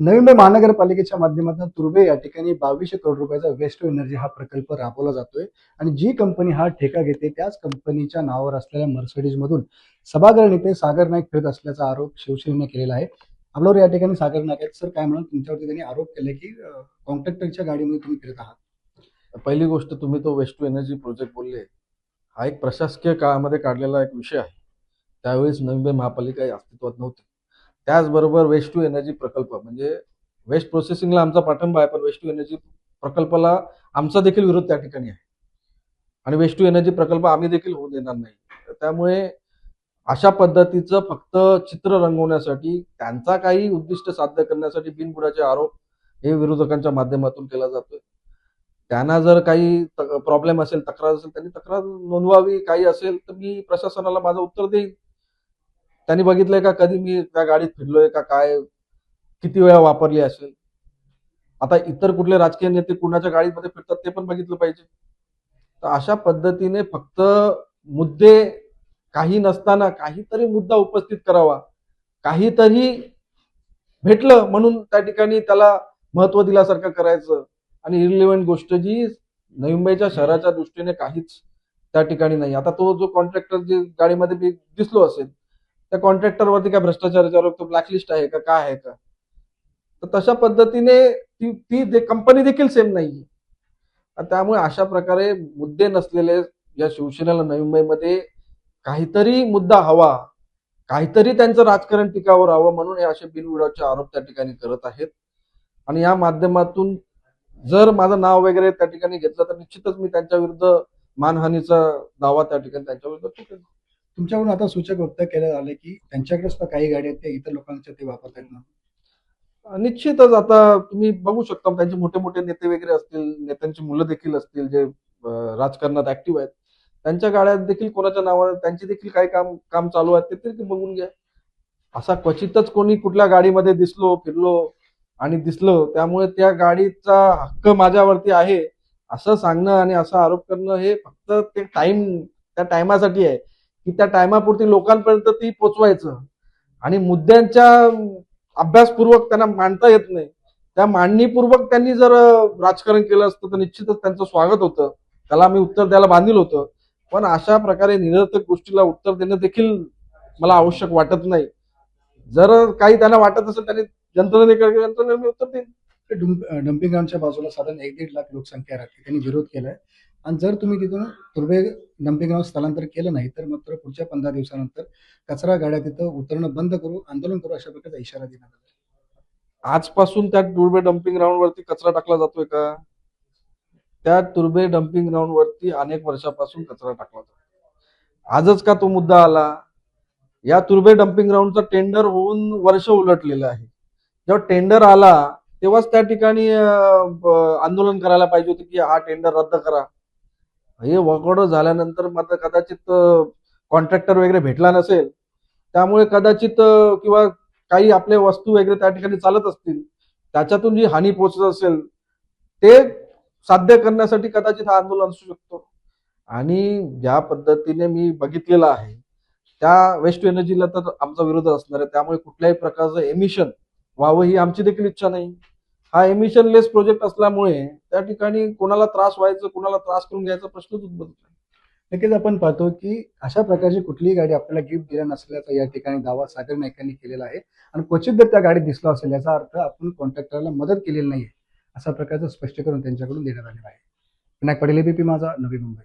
नवी मुंबई महानगरपालिकेच्या माध्यमातून तुर्भे या ठिकाणी 2200 करोड रुपयाचा वेस्ट टू एनर्जी हा प्रकल्प राबवला जातोय आणि जी कंपनी हा ठेका घेते त्याच कंपनीच्या नावावर असलेल्या मर्सिडीज मधून सभागृह नेते सागर नाईक फिरत असल्याचा आरोप शिवसेनेने केलेला आहे. आपल्यावर या ठिकाणी सागर नाईक आहेत. सर, काय म्हणून तुमच्यावरती त्यांनी आरोप केले की कॉन्ट्रॅक्टरच्या गाडीमध्ये तुम्ही फिरत आहात? पहिली गोष्ट, तुम्ही तो वेस्ट टू एनर्जी प्रोजेक्ट बोलले, हा एक प्रशासकीय काळामध्ये काढलेला एक विषय आहे. त्यावेळेस नवी मुंबई महापालिका अस्तित्वात नव्हती. त्याचबरोबर वेस्ट टू एनर्जी प्रकल्प म्हणजे वेस्ट प्रोसेसिंगला आमचा पाठिंबा आहे, पण वेस्ट टू एनर्जी प्रकल्पाला आमचा देखील विरोध त्या ठिकाणी आहे आणि वेस्ट टू एनर्जी प्रकल्प आम्ही देखील होऊ देणार नाही. त्यामुळे अशा पद्धतीचं फक्त चित्र रंगवण्यासाठी, त्यांचा काही उद्दिष्ट साध्य करण्यासाठी बिनबुडाचे आरोप हे विरोधकांच्या माध्यमातून केला जातोय. त्यांना जर काही प्रॉब्लेम असेल, तक्रार असेल, त्यांनी तक्रार नोंदवावी. काही असेल तर मी प्रशासनाला माझं उत्तर देईन. त्यांनी बघितलंय का कधी मी त्या गाडीत फिरलोय का, काय किती वेळा वापरली असेल? आता इतर कुठले राजकीय नेते कुणाच्या गाडीमध्ये फिरतात ते पण बघितलं पाहिजे. तर अशा पद्धतीने फक्त मुद्दे काही नसताना काहीतरी मुद्दा उपस्थित करावा, काहीतरी भेटलं म्हणून त्या ठिकाणी त्याला महत्व दिल्यासारखं करायचं आणि इरिलेव्हंट गोष्ट जी नवी मुंबईच्या शहराच्या दृष्टीने काहीच त्या ठिकाणी नाही. आता तो जो कॉन्ट्रॅक्टर जे गाडीमध्ये दिसलो असेल, त्या कॉन्ट्रॅक्टरवरती काय भ्रष्टाचाराचा आरोप, तो ब्लॅकलिस्ट आहे का, काय आहे का? तर तशा पद्धतीने ती ती कंपनी देखील सेम नाही. त्यामुळे अशा प्रकारे मुद्दे नसलेले या शिवसेनेला नवी मुंबईमध्ये काहीतरी मुद्दा हवा, काहीतरी त्यांचं राजकारण टिकावर हवं म्हणून हे असे बिनबुडाचे आरोप त्या ठिकाणी करत आहेत. आणि या माध्यमातून जर माझं नाव वगैरे त्या ठिकाणी घेतलं तर निश्चितच मी त्यांच्या विरुद्ध मानहानीचा दावा त्या ठिकाणी त्यांच्या विरुद्ध ठोकेन. तुमच्याकडून आता सूचक वक्त केलं झालं की त्यांच्याकडेच तर काही गाड्या आहेत त्या इतर लोकांच्या ते वापरतात ना? निश्चितच आता तुम्ही बघू शकता, त्यांचे मोठे मोठे नेते वगैरे असतील, नेत्यांची मुलं देखील असतील जे राजकारणात ऍक्टिव्ह आहेत, त्यांच्या गाड्यात देखील कोणाच्या नावावर त्यांची देखील काही काम काम चालू आहे, ते तरी बघून घ्या. असा क्वचितच कोणी कुठल्या गाडीमध्ये दिसलो, फिरलो आणि दिसलं त्यामुळे त्या गाडीचा हक्क माझ्यावरती आहे असं सांगणं आणि असा आरोप करणं हे फक्त ते त्या टायमासाठी आहे की त्या टायमापुरती लोकांपर्यंत ती पोचवायचं आणि मुद्द्यांच्या अभ्यासपूर्वक त्यांना मांडता येत नाही. त्या मांडणीपूर्वक त्यांनी जर राजकारण केलं असतं तर निश्चितच त्यांचं स्वागत होतं, त्याला मी उत्तर द्यायला बांधील होतं. पण अशा प्रकारे निरर्थक गोष्टीला उत्तर देणं देखील मला आवश्यक वाटत नाही. जर काही त्यांना वाटत असेल त्यांनी यंत्रणेने मी उत्तर देईन. डम्पिंग ग्राउंडच्या बाजूला साधारण 1-1.5 लाख लोकसंख्या राहते. त्यांनी विरोध केलाय आणि जर तुम्ही तिथून तुर्भे डम्पिंग ग्राउंड स्थलांतर केलं नाही तर मात्र पुढच्या 15 दिवसानंतर कचरा गाड्या तिथं उतरणं बंद करू, आंदोलन करू, अशा प्रकारचा इशारा देण्यात आला. आजपासून त्या तुर्भे डम्पिंग ग्राउंड वरती कचरा टाकला जातोय का? त्या तुर्भे डम्पिंग ग्राउंड वरती अनेक वर्षापासून कचरा टाकला जातो. आजच का तो मुद्दा आला? या तुर्भे डम्पिंग ग्राउंडचा टेंडर होऊन वर्ष उलटलेलं आहे. जेव्हा टेंडर आला तेव्हाच त्या ठिकाणी आंदोलन करायला पाहिजे होते की हा टेंडर रद्द करा. हे वगळ झाल्यानंतर मात्र कदाचित कॉन्ट्रॅक्टर वगैरे भेटला नसेल, त्यामुळे कदाचित किंवा काही आपल्या वस्तू वगैरे त्या ठिकाणी चालत असतील, त्याच्यातून जी हानी पोहोचत असेल ते साध्य करण्यासाठी कदाचित हा आंदोलन असू शकतो. आणि ज्या पद्धतीने मी बघितलेलं आहे त्या वेस्ट टू एनर्जीला तर आमचा विरोध असणार आहे. त्यामुळे कुठल्याही प्रकारचं एमिशन व्हावं ही आमची देखील इच्छा नाही. हा एमिशन लेस प्रोजेक्ट असल्यामुळे त्या ठिकाणी कोणाला त्रास व्हायचं, कोणाला त्रास करून घ्यायचा प्रश्नच उद्भवत नाही. नक्कीच आपण पाहतो की अशा प्रकारची कुठलीही गाडी आपल्याला गिफ्ट दिल्या नसल्याचा या ठिकाणी दावा सागर नाईकांनी केलेला आहे आणि क्वचित जर त्या गाडीत दिसला असेल याचा अर्थ आपण कॉन्ट्रॅक्टरला मदत केलेली नाहीये अशा प्रकारचं स्पष्टीकरण त्यांच्याकडून देण्यात आलेलं आहे. विनायक पटेल, एबीपी माझा, नवी मुंबई.